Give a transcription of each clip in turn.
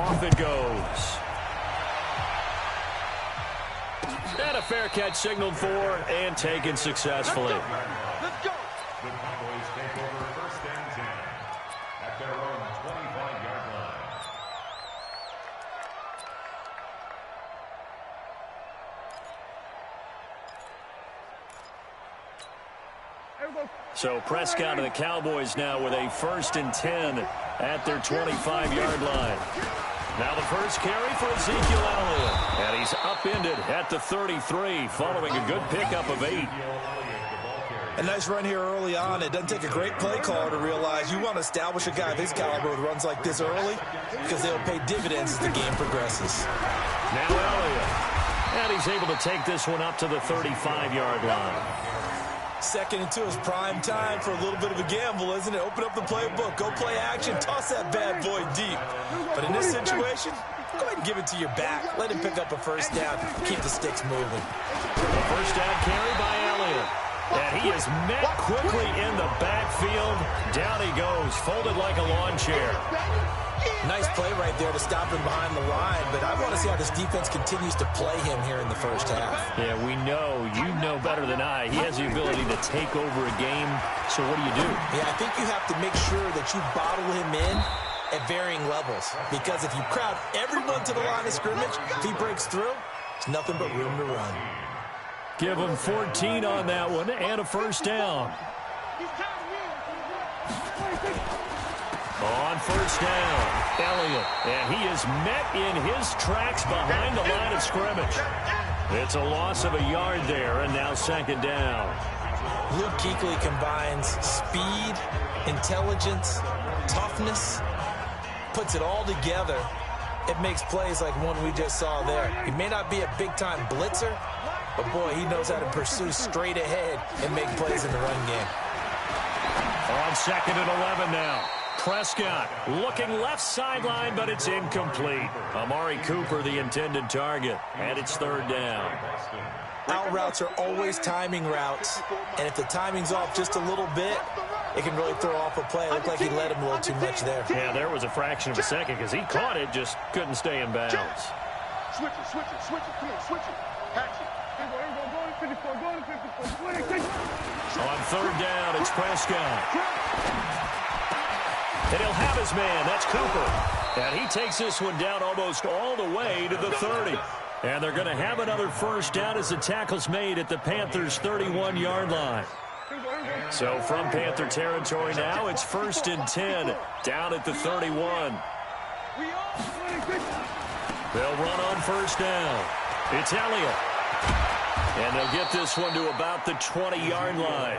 off it goes. And a fair catch signaled for and taken successfully. Let's go. The Cowboys take over first and 10 at their own 25-yard line. So Prescott and the Cowboys now with a first and 10 at their 25-yard line. Now the first carry for Ezekiel Elliott. And he's upended at the 33 following a good pickup of 8. A nice run here early on. It doesn't take a great play caller to realize you want to establish a guy of his caliber with runs like this early because they'll pay dividends as the game progresses. Now Elliott. And he's able to take this one up to the 35-yard line. 2nd and 2 is prime time for a little bit of a gamble, isn't it? Open up the playbook, go play action, toss that bad boy deep. But in this situation, go ahead and give it to your back. Let him pick up a first down, keep the sticks moving. The first down carry by Elliott. And he is met quickly in the backfield. Down he goes, folded like a lawn chair. Nice play right there to stop him behind the line, but I want to see how this defense continues to play him here in the first half. Yeah, we know. You know better than I. He has the ability to take over a game, so what do? Yeah, I think you have to make sure that you bottle him in at varying levels, because if you crowd everyone to the line of scrimmage, if he breaks through, it's nothing but room to run. Give him 14 on that one and a first down. On first down, Elliott, and he is met in his tracks behind the line of scrimmage. It's a loss of a yard there, and now 2nd down. Luke Kuechly combines speed, intelligence, toughness, puts it all together. It makes plays like one we just saw there. He may not be a big-time blitzer, but boy, he knows how to pursue straight ahead and make plays in the run game. On 2nd and 11 now. Prescott looking left sideline, but it's incomplete. Amari Cooper, the intended target, and it's 3rd down. Out routes are always timing routes, and if the timing's off just a little bit, it can really throw off a play. It looked like he let him a little too much there. Yeah, there was a fraction of a second because he caught it, just couldn't stay in bounds. Switch it, come on, switch it. Catch it. On 3rd down, it's Prescott. And he'll have his man. That's Cooper. And he takes this one down almost all the way to the 30. And they're going to have another first down as the tackle's made at the Panthers' 31-yard line. So from Panther territory now, it's 1st and 10 down at the 31. They'll run on first down. It's Elliott. And they'll get this one to about the 20-yard line.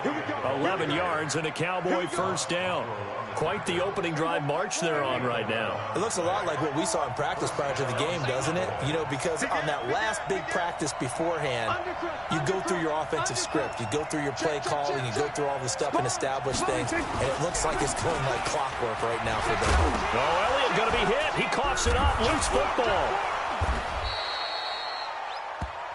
11 yards and a Cowboy first down. Quite the opening drive march they're on right now. It looks a lot like what we saw in practice prior to the game, doesn't it? You know, because on that last big practice beforehand, you go through your offensive script. You go through your play calling. You go through all the stuff and establish things. And it looks like it's going like clockwork right now for them. Oh, Elliott going to be hit. He coughs it up. Loose football.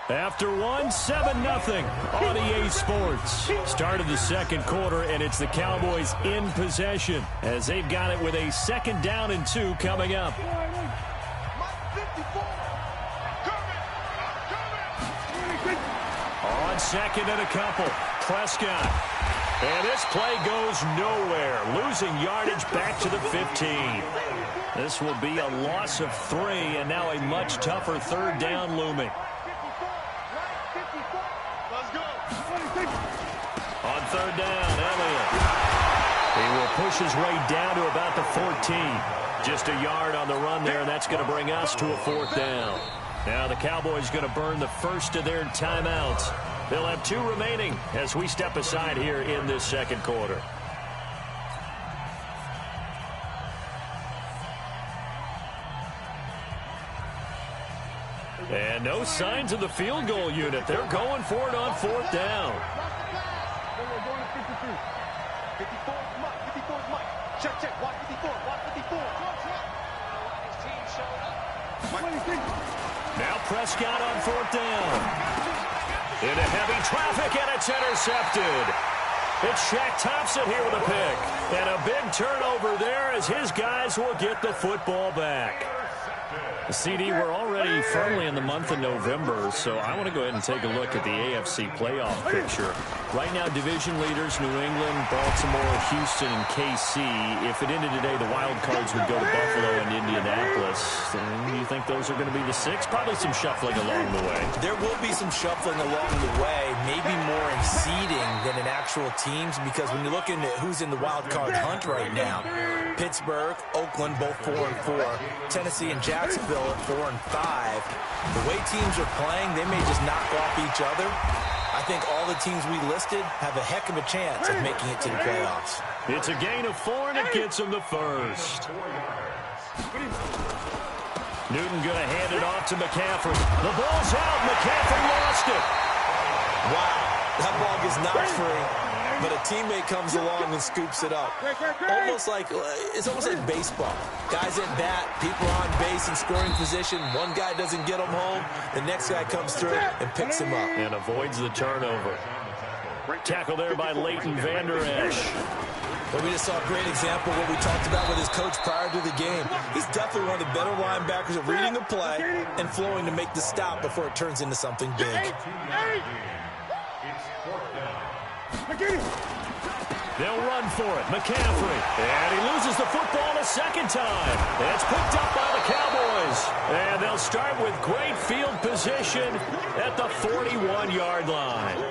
After 7-0 on EA Sports. Start of the 2nd quarter, and it's the Cowboys in possession as they've got it with a 2nd down and 2 coming up. On 2nd and a couple, Prescott. And this play goes nowhere, losing yardage back to the 15. This will be a loss of 3, and now a much tougher 3rd down looming. On 3rd down, Elliott. He will push his way down to about the 14. Just a yard on the run there, and that's going to bring us to a 4th down. Now the Cowboys going to burn the first of their timeouts. They'll have 2 remaining as we step aside here in this 2nd quarter. And no signs of the field goal unit. They're going for it on 4th down. 54 is Mike. Check. Watch 54. Now Prescott on 4th down. Into heavy traffic, and it's intercepted. It's Shaq Thompson here with a pick. And a big turnover there as his guys will get the football back. CD, we're already firmly in the month of November, so I want to go ahead and take a look at the AFC playoff picture. Right now, division leaders, New England, Baltimore, Houston, and KC. If it ended today, the wild cards would go to Buffalo and Indianapolis. Do you think those are going to be the 6? Probably some shuffling along the way. There will be some shuffling along the way, maybe more in seeding than in actual teams, because when you're looking at who's in the wild card hunt right now, Pittsburgh, Oakland, both 4-4, Tennessee and Jacksonville at 4-5. The way teams are playing, they may just knock off each other. I think all the teams we listed have a heck of a chance of making it to the playoffs. It's a gain of 4, and it gets them the first. Newton going to hand it off to McCaffrey. The ball's out. McCaffrey lost it. Wow, that ball gets knocked free, but a teammate comes along and scoops it up. It's almost like baseball. Guys at bat, people are on base in scoring position. One guy doesn't get him home. The next guy comes through and picks him up. And avoids the turnover. Tackle there by Leighton Vander Esch. Well, we just saw a great example of what we talked about with his coach prior to the game. He's definitely one of the better linebackers at reading a play and flowing to make the stop before it turns into something big. They'll run for it. McCaffrey. And he loses the football a second time. It's picked up by the Cowboys. And they'll start with great field position at the 41-yard line.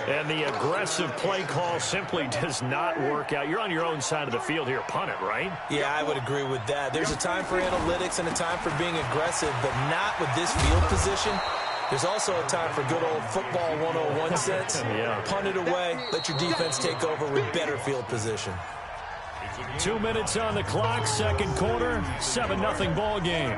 And the aggressive play call simply does not work out. You're on your own side of the field here. Punt it, right? Yeah, I would agree with that. There's a time for analytics and a time for being aggressive, but not with this field position. There's also a time for good old football 101 sense. Yeah. Punt it away. Let your defense take over with better field position. 2 minutes on the clock, second quarter, 7-0 ball game.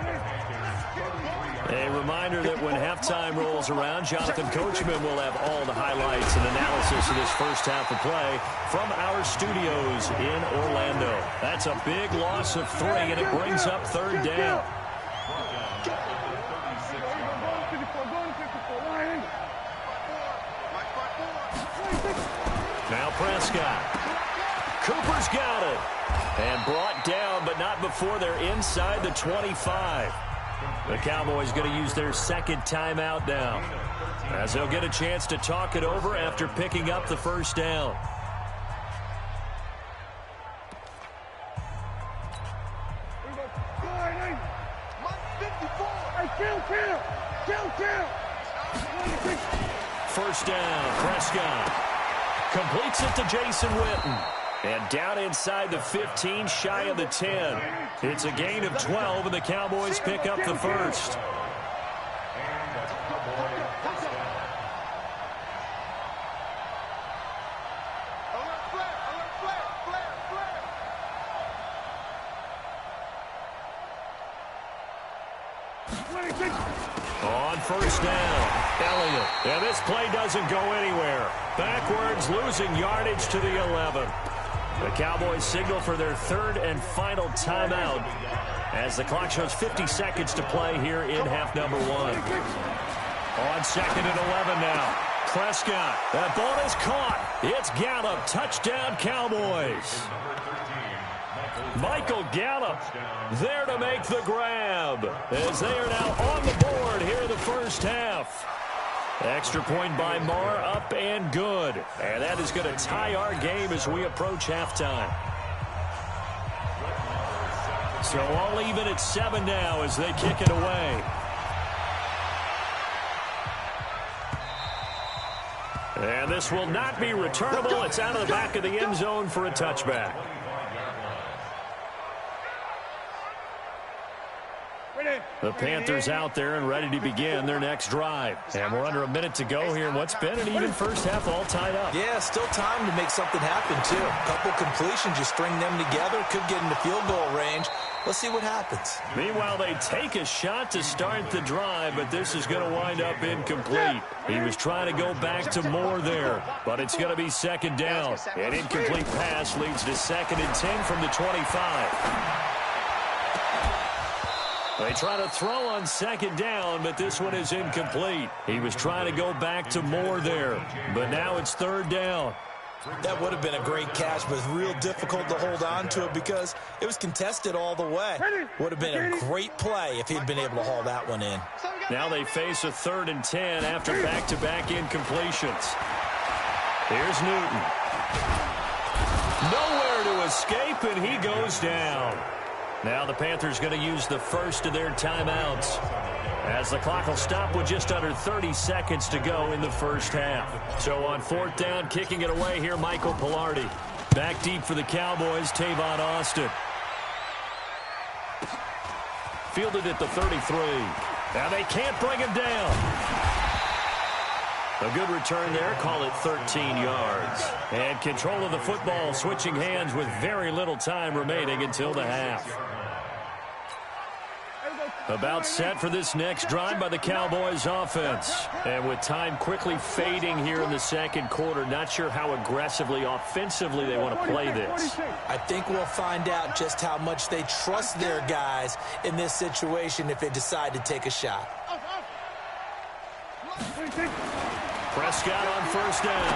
A reminder that when halftime rolls around, Jonathan Coachman will have all the highlights and analysis of this first half of play from our studios in Orlando. That's a big loss of 3, and it brings up third down. Now Prescott. Cooper's got it. And brought down, but not before they're inside the 25. The Cowboys going to use their second timeout now, as they'll get a chance to talk it over after picking up the first down. First down, Prescott. Completes it to Jason Witten. And down inside the 15, shy of the 10. It's a gain of 12, and the Cowboys pick up the first. On first down, Elliott. And this play doesn't go anywhere. Backwards, losing yardage to the 11. The Cowboys signal for their third and final timeout as the clock shows 50 seconds to play here in half number 1. On second and 11 now. Prescott. That ball is caught. It's Gallup. Touchdown, Cowboys. Michael Gallup there to make the grab as they are now on the board here in the first half. Extra point by Marr, up and good. And that is going to tie our game as we approach halftime. So all even at 7 now as they kick it away. And this will not be returnable. It's out of the back of the end zone for a touchback. The Panthers out there and ready to begin their next drive. And we're under a minute to go here in what's been an even first half, all tied up. Yeah, still time to make something happen, too. A couple completions, you string them together, could get into field goal range. Let's see what happens. Meanwhile, they take a shot to start the drive, but this is going to wind up incomplete. He was trying to go back to Moore there, but it's going to be second down. An incomplete pass leads to 2nd and 10 from the 25. They try to throw on second down, but this one is incomplete. He was trying to go back to Moore there, but now it's third down. That would have been a great catch, but it's real difficult to hold on to it because it was contested all the way. Would have been a great play if he'd been able to haul that one in. Now they face a 3rd and 10 after back-to-back incompletions. Here's Newton. Nowhere to escape, and he goes down. Now the Panthers going to use the first of their timeouts, as the clock will stop with just under 30 seconds to go in the first half. So on 4th down, kicking it away here, Michael Pilardi. Back deep for the Cowboys, Tavon Austin. Fielded at the 33. Now they can't bring him down. A good return there, call it 13 yards. And control of the football, switching hands with very little time remaining until the half. About set for this next drive by the Cowboys offense. And with time quickly fading here in the second quarter, not sure how aggressively, offensively they want to play this. I think we'll find out just how much they trust their guys in this situation if they decide to take a shot. Prescott on 1st down.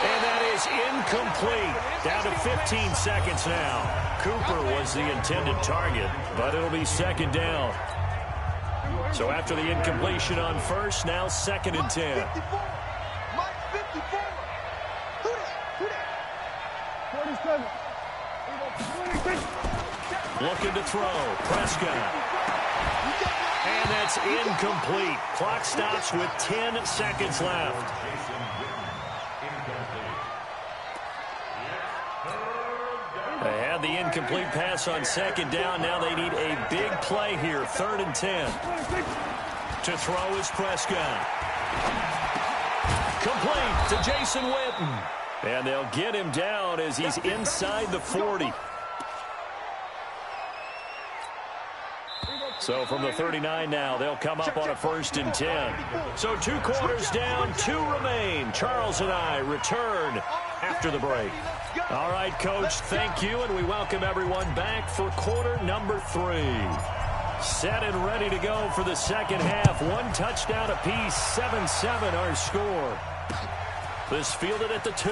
And that is incomplete. Down to 15 seconds now. Cooper was the intended target, but it'll be 2nd down. So after the incompletion on 1st, now 2nd and 10. Looking to throw. Prescott. And that's incomplete. Clock stops with 10 seconds left. They had the incomplete pass on 2nd down. Now they need a big play here. 3rd and 10. To throw is Prescott. Complete to Jason Witten. And they'll get him down as he's inside the 40. So from the 39 now, they'll come up on a 1st and 10. So 2 quarters down, 2 remain. Charles and I return after the break. All right, Coach, thank you, and we welcome everyone back for quarter number 3. Set and ready to go for the second half. 1 touchdown apiece, 7-7 our score. This fielded at the 2.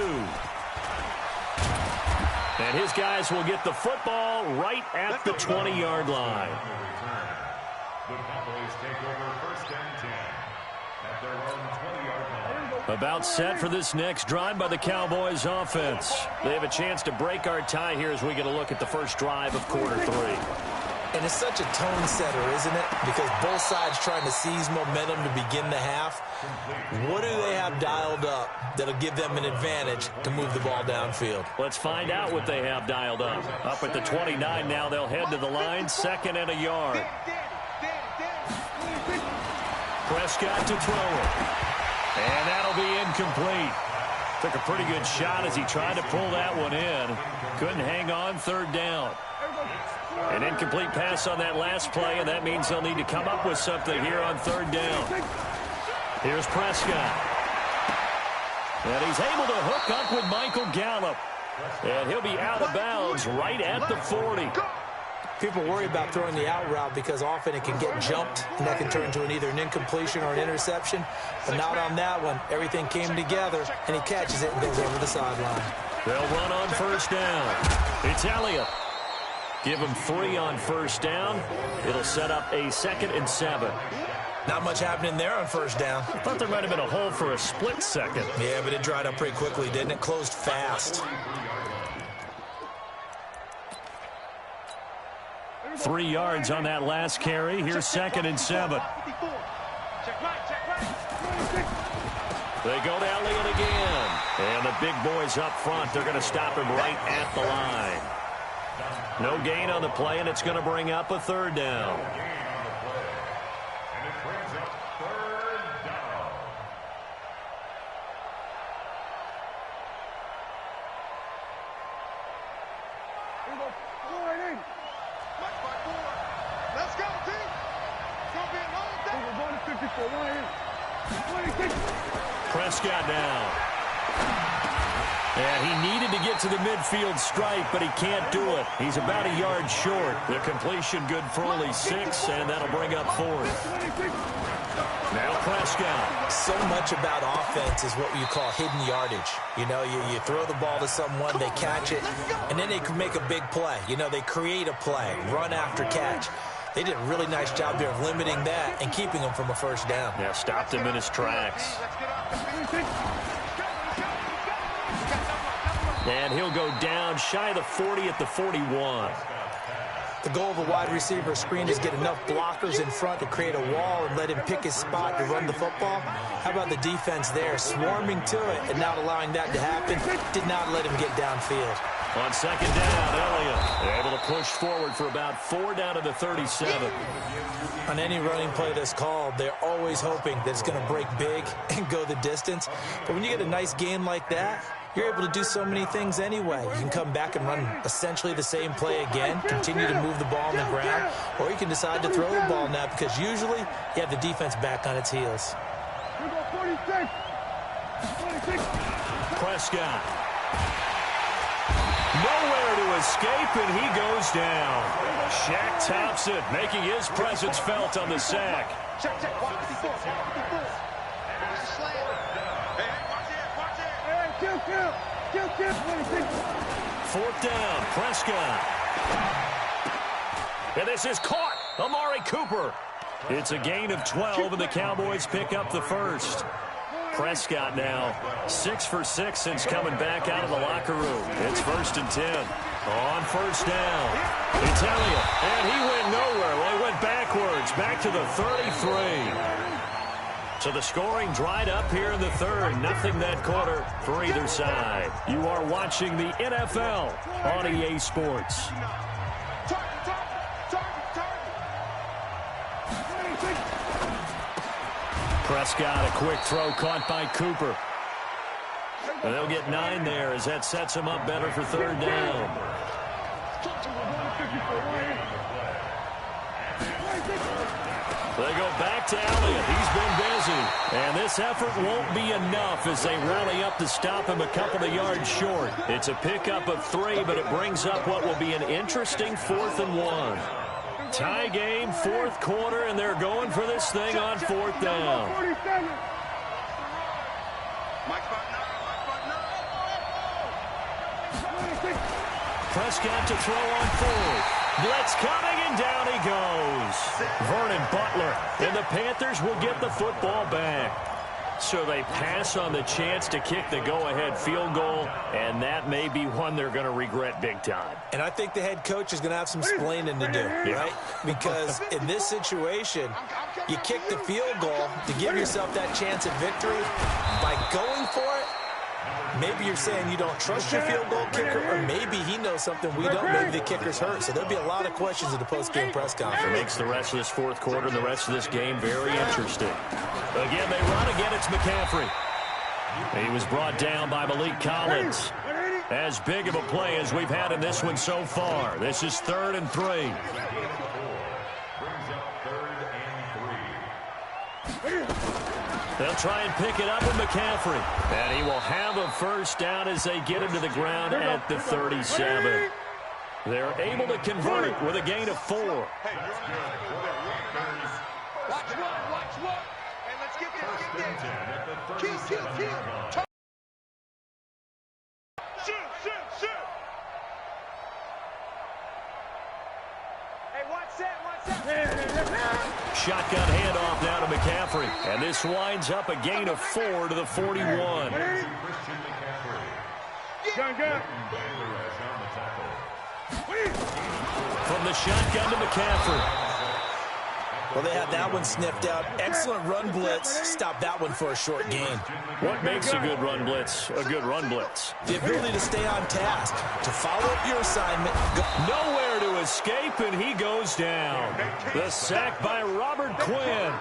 And his guys will get the football right at the 20-yard line. The Cowboys take over 1st and 10 at their own 20-yard line. About set for this next drive by the Cowboys offense. They have a chance to break our tie here as we get a look at the first drive of quarter 3. And it's such a tone setter, isn't it? Because both sides trying to seize momentum to begin the half. What do they have dialed up that'll give them an advantage to move the ball downfield? Let's find out what they have dialed up. Up at the 29 now, they'll head to the line, 2nd and a yard. Prescott to throw it. And that'll be incomplete. Took a pretty good shot as he tried to pull that one in. Couldn't hang on, 3rd down. An incomplete pass on that last play, and that means they'll need to come up with something here on 3rd down. Here's Prescott. And he's able to hook up with Michael Gallup. And he'll be out of bounds right at the 40. People worry about throwing the out route because often it can get jumped, and that can turn into either an incompletion or an interception. But not on that one. Everything came together, and he catches it and goes over the sideline. They'll run on 1st down. It's Elliott. Give him 3 on 1st down. It'll set up a 2nd and 7. Not much happening there on 1st down. I thought there might have been a hole for a split second. Yeah, but it dried up pretty quickly, didn't it? Closed fast. 3 yards on that last carry. Here's 2nd and 7. They go to Elliott again. And the big boys up front, they're going to stop him right at the line. No gain on the play, and it's going to bring up a 3rd down. And it brings up 3rd down. Let's go, team. It's going to be a long day. Prescott down. And he needed to get to the midfield stripe, but he can't do it. He's about a yard short. The completion good for only 6, and that'll bring up 4th. Now Prescott. So much about offense is what you call hidden yardage. You know, you throw the ball to someone, they catch it, and then they can make a big play. You know, they create a play, run after catch. They did a really nice job there of limiting that and keeping him from a first down. Yeah, stopped him in his tracks. And he'll go down shy of the 40 at the 41. The goal of a wide receiver screen is get enough blockers in front to create a wall and let him pick his spot to run the football. How about the defense there, swarming to it and not allowing that to happen? Did not let him get downfield. On second down, Elliott able to push forward for about 4 down to the 37. On any running play that's called, they're always hoping that it's going to break big and go the distance. But when you get a nice gain like that, you're able to do so many things anyway. You can come back and run essentially the same play again, continue to move the ball on the ground, or you can decide to throw the ball now because usually you have the defense back on its heels. Prescott. Nowhere to escape, and he goes down. Shaq Thompson making his presence felt on the sack. Check. Watch the 54. Watch the slant. Hey, watch it. Hey, kill. 4th down, Prescott. And this is caught. Amari Cooper. It's a gain of 12, and the Cowboys pick up the first. Prescott now 6 for 6 since coming back out of the locker room. It's 1st and 10. On first down, it's Elliott, and he went nowhere. Well, he went backwards, back to the 33. So the scoring dried up here in the third. Nothing that quarter for either side. You are watching the NFL on EA Sports. Prescott, a quick throw caught by Cooper. And they'll get 9 there as that sets him up better for 3rd down. They go back to Elliott. He's been busy. And this effort won't be enough as they rally up to stop him a couple of yards short. It's a pickup of 3, but it brings up what will be an interesting 4th and 1. Tie game, 4th quarter, and they're going for this thing on 4th down. Prescott to throw on 4th. Blitz coming, and down he goes. Vernon Butler, and the Panthers will get the football back. So they pass on the chance to kick the go-ahead field goal, and that may be one they're going to regret big time. And I think the head coach is going to have some explaining to do, right? Because in this situation, you kick the field goal to give yourself that chance at victory. By going for it, maybe you're saying you don't trust your field goal kicker, or maybe he knows something we don't. Maybe the kicker's hurt. So there'll be a lot of questions at the post-game press conference. It makes the rest of this 4th quarter and the rest of this game very interesting. Again, they run again. It's McCaffrey. He was brought down by Malik Collins. As big of a play as we've had in this one so far. This is 3rd and 3. Brings up 3rd and 3. They'll try and pick it up with McCaffrey. And he will have a first down as they get him to the ground at the 37. They're able to convert it with a gain of 4. Watch one. Hey, let's get there. Kill. Shoot. Hey, watch that. Shotgun handoff now to McCaffrey. And this winds up a gain of 4 to the 41. From the shotgun to McCaffrey. Well, they had that one sniffed out. Excellent run blitz. Stop that one for a short gain. What makes a good run blitz a good run blitz? The ability to stay on task, to follow up your assignment. Nowhere to escape, and he goes down. The sack by Robert Quinn.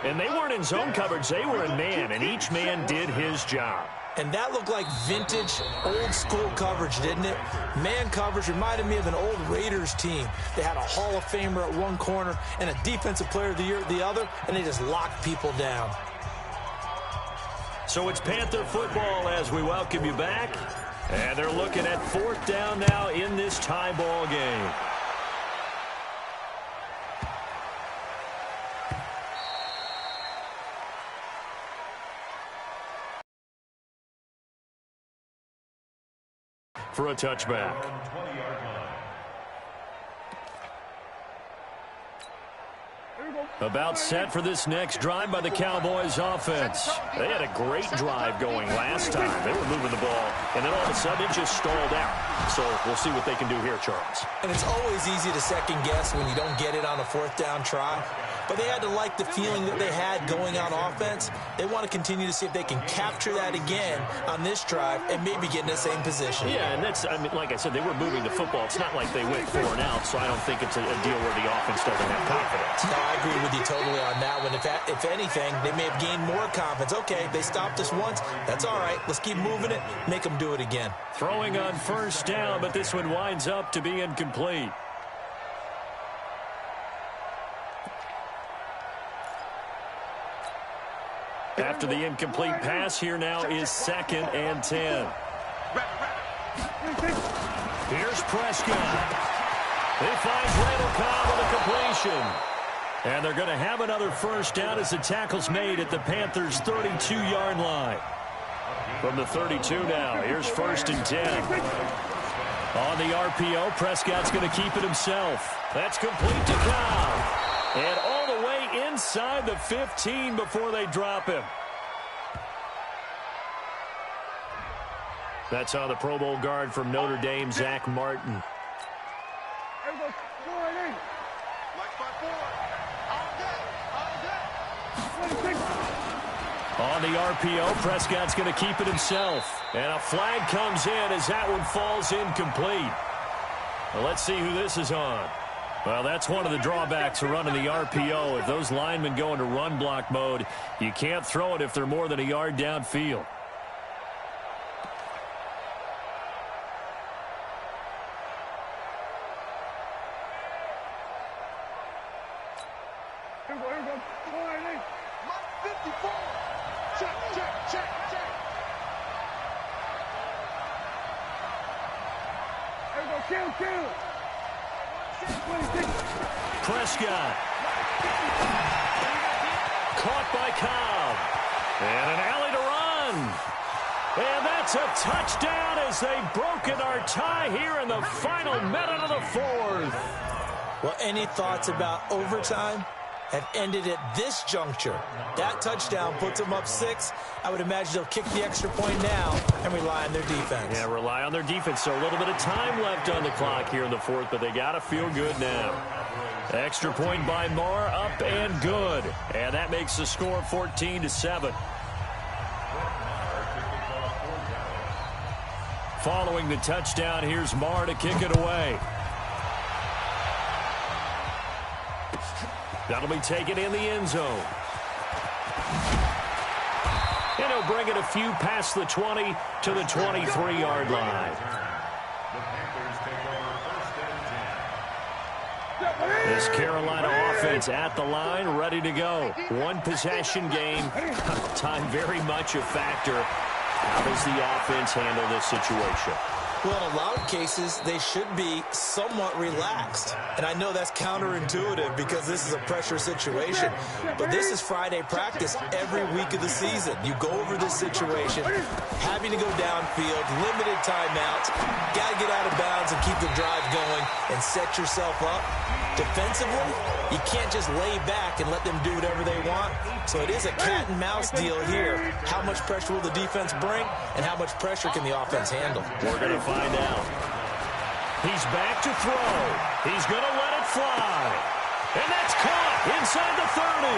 And they weren't in zone coverage. They were in man, and each man did his job. And that looked like vintage, old-school coverage, didn't it? Man coverage reminded me of an old Raiders team. They had a Hall of Famer at one corner and a Defensive Player of the Year at the other, and they just locked people down. So it's Panther football as we welcome you back. And they're looking at 4th down now in this tie ball game. For a touchback. About set for this next drive by the Cowboys offense. They had a great drive going last time. They were moving the ball, and then all of a sudden it just stalled out. So we'll see what they can do here, Charles. And it's always easy to second guess when you don't get it on a 4th down try. But they had to like the feeling that they had going on offense. They want to continue to see if they can capture that again on this drive and maybe get in the same position. Yeah, and that's, I mean, like I said, they were moving the football. It's not like they went 4 and out, so I don't think it's a deal where the offense doesn't have confidence. No, I agree with you totally on that one. If anything, they may have gained more confidence. Okay, they stopped us once. That's all right. Let's keep moving it. Make them do it again. Throwing on 1st down, but this one winds up to be incomplete. After the incomplete pass, here now is 2nd and 10. Here's Prescott. He finds Randall Cobb with a completion. And they're going to have another 1st down as the tackle's made at the Panthers' 32-yard line. From the 32 now, here's 1st and 10. On the RPO, Prescott's going to keep it himself. That's complete to Cobb. And all the way inside the 15 before they drop him. That's on the Pro Bowl guard from Notre Dame, Zach Martin. On the RPO, Prescott's going to keep it himself. And a flag comes in as that one falls incomplete. Well, let's see who this is on. Well, that's one of the drawbacks of running the RPO. If those linemen go into run block mode, you can't throw it if they're more than a yard downfield. Here we go. 54. Check. Here we go. Kill. Prescott. Caught by Cobb. And an alley to run. And that's a touchdown as they've broken our tie here in the final minute of the 4th. Well, any thoughts about overtime? Have ended at this juncture. That touchdown puts them up 6. I would imagine they'll kick the extra point now and rely on their defense. Yeah, rely on their defense. So a little bit of time left on the clock here in the 4th, but they got to feel good now. Extra point by Moore, up and good. And that makes the score 14-7. Following the touchdown, here's Moore to kick it away. That'll be taken in the end zone. And he'll bring it a few past the 20 to the 23-yard line. This Carolina offense at the line, ready to go. One possession game. Time very much a factor. How does the offense handle this situation? Well, in a lot of cases, they should be somewhat relaxed. And I know that's counterintuitive because this is a pressure situation. But this is Friday practice every week of the season. You go over this situation, having to go downfield, limited timeouts, got to get out of bounds and keep the drive going and set yourself up. Defensively, you can't just lay back and let them do whatever they want. So it is a cat and mouse deal here. How much pressure will the defense bring and how much pressure can the offense handle? We're going to find out. He's back to throw. He's going to let it fly. And that's caught inside the 30.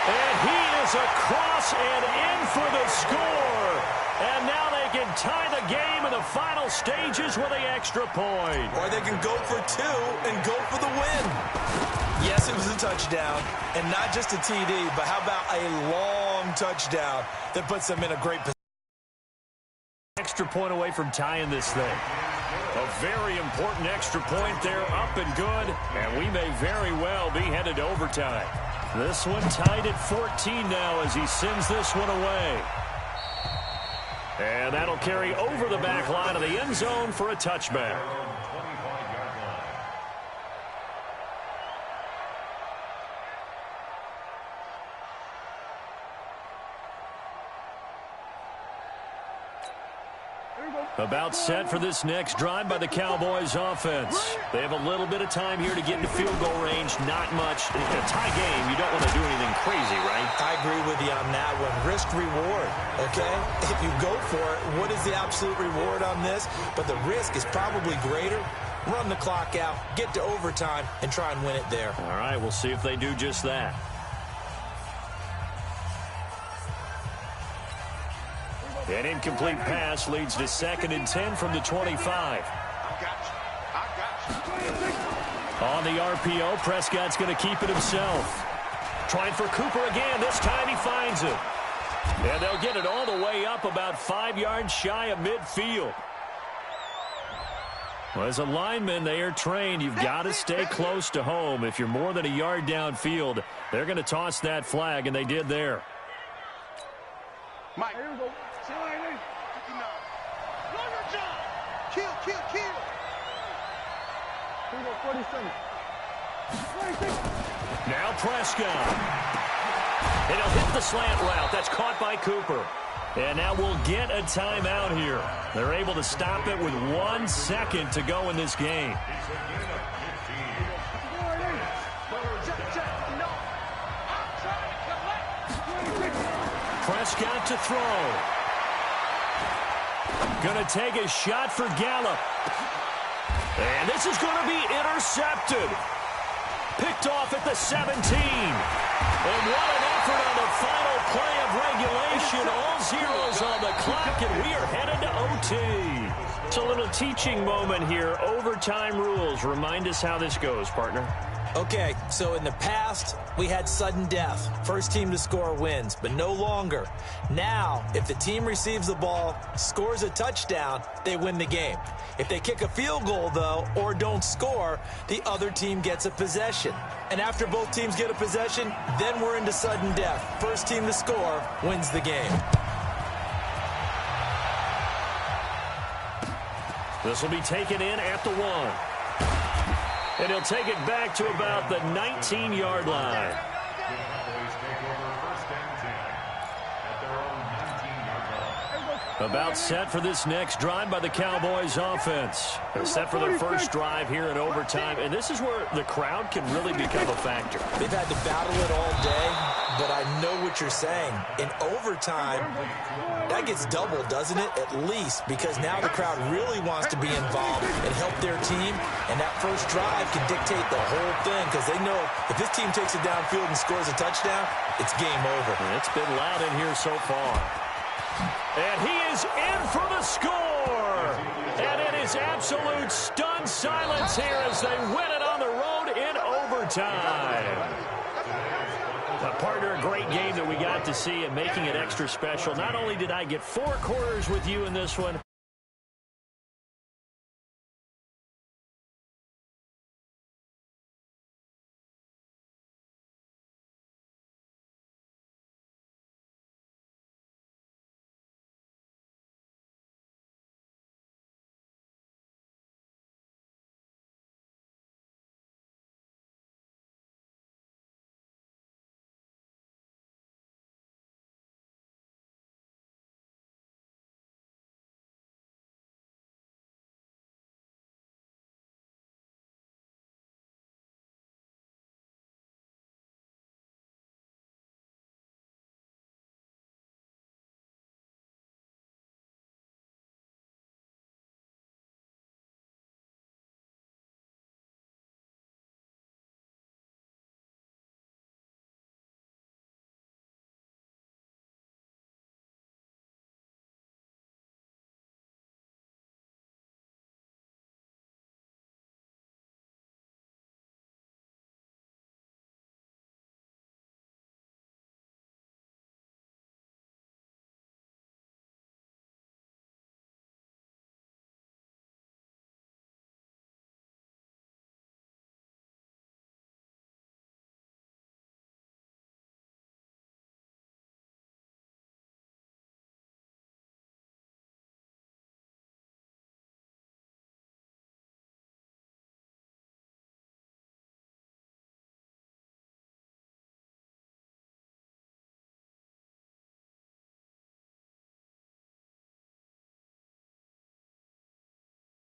And he is across and in for the score. And now they can tie the game in the final stages with an extra point. Or they can go for 2 and go for the win. Yes, it was a touchdown, and not just a TD, but how about a long touchdown that puts them in a great position. Extra point away from tying this thing. A very important extra point there, up and good, and we may very well be headed to overtime. This one tied at 14 now as he sends this one away. And that'll carry over the back line of the end zone for a touchback. About set for this next drive by the Cowboys offense. They have a little bit of time here to get into field goal range. Not much. In a tie game, you don't want to do anything crazy, right? I agree with you on that one. Risk reward, okay? If you go for it, what is the absolute reward on this? But the risk is probably greater. Run the clock out, get to overtime, and try and win it there. All right, we'll see if they do just that. An incomplete pass leads to 2nd and 10 from the 25. On the RPO, Prescott's going to keep it himself. Trying for Cooper again. This time he finds it. And they'll get it all the way up about 5 yards shy of midfield. Well, as a lineman, they are trained. You've got to stay close to home. If you're more than a yard downfield, they're going to toss that flag, and they did there. Mike, here we go. Kill. Here we go, 47. Now Prescott. And he'll hit the slant route. That's caught by Cooper. And now we'll get a timeout here. They're able to stop it with 1 second to go in this game. Prescott to throw. Going to take a shot for Gallup. And this is going to be intercepted. Picked off at the 17. And what an effort on the final play of regulation. All zeros on the clock, and we are headed to OT. It's a little teaching moment here. Overtime rules. Remind us how this goes, partner. Okay, so in the past, we had sudden death. First team to score wins, but no longer. Now, if the team receives the ball, scores a touchdown, they win the game. If they kick a field goal, though, or don't score, the other team gets a possession. And after both teams get a possession, then we're into sudden death. First team to score wins the game. This will be taken in at the 1. And he'll take it back to about the 19-yard line. About set for this next drive by the Cowboys offense. They're set for their first drive here in overtime. And this is where the crowd can really become a factor. They've had to battle it all day, but I know what you're saying. In overtime, that gets doubled, doesn't it? At least, because now the crowd really wants to be involved and help their team. And that first drive can dictate the whole thing, because they know if this team takes it downfield and scores a touchdown, it's game over. And it's been loud in here so far. And he is in for the score. And it is absolute stunned silence here as they win it on the road in overtime. Partner, a great game that we got to see and making it extra special. Not only did I get 4 quarters with you in this one,